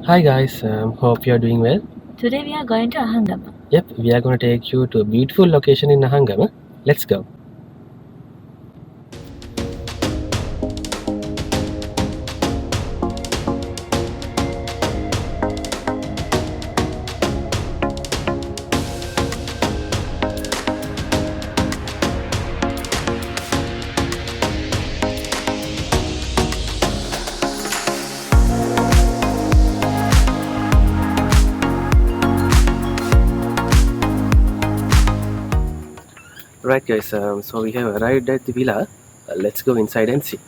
Hi guys, hope you are doing well. Today we are going to Ahangama. Yep, we are going to take you to a beautiful location in Ahangama. Let's go. Right guys, so we have arrived at the villa. Let's go inside and see.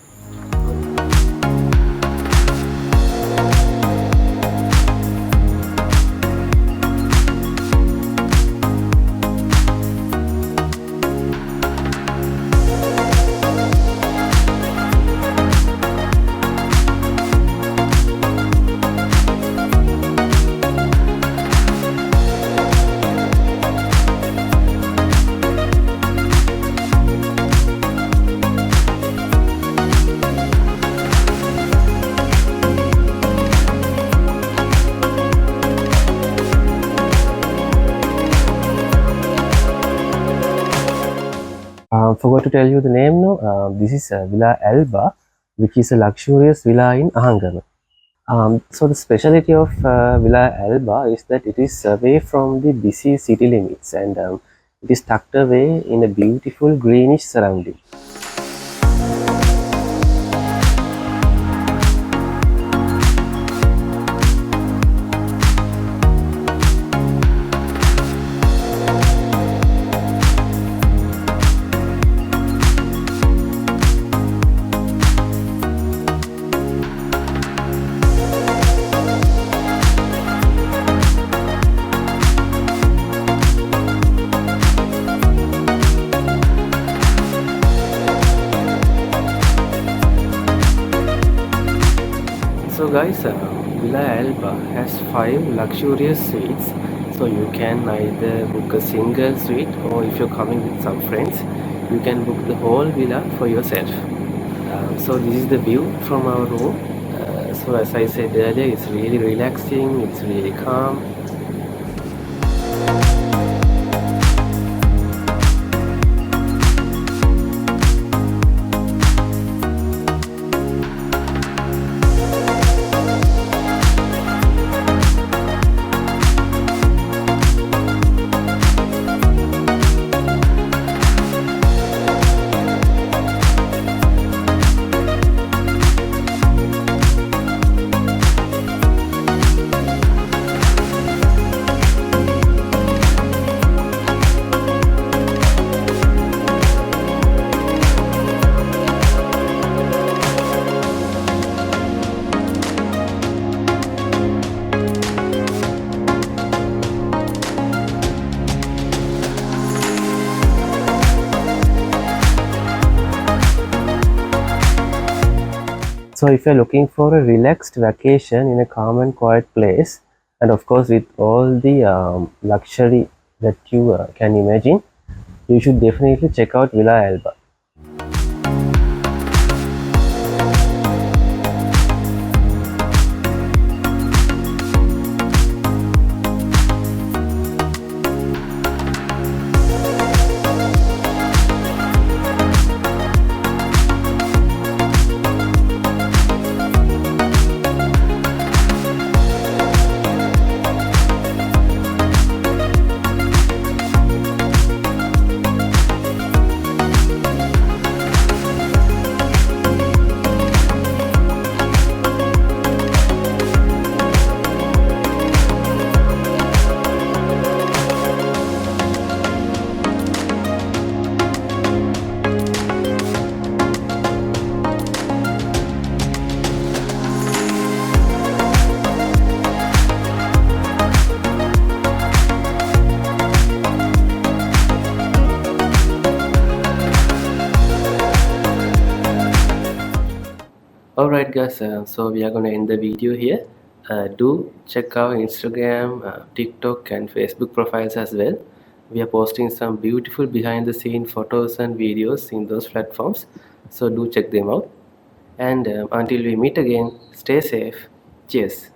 Forgot to tell you the name now. This is Villa Alba, which is a luxurious villa in Ahangama. So the specialty of Villa Alba is that it is away from the busy city limits and it is tucked away in a beautiful greenish surrounding. So guys, Villa Alba has 5 luxurious suites. So you can either book a single suite, or if you're coming with some friends, you can book the whole villa for yourself. So this is the view from our room. So as I said earlier, it's really relaxing, it's really calm. So if you're looking for a relaxed vacation in a calm and quiet place, and of course with all the luxury that you can imagine, you should definitely check out Villa Alba. Alright guys, so we are going to end the video here. Do check our Instagram, TikTok and Facebook profiles as well. We are posting some beautiful behind the scene photos and videos in those platforms, so do check them out. And until we meet again, stay safe. Cheers.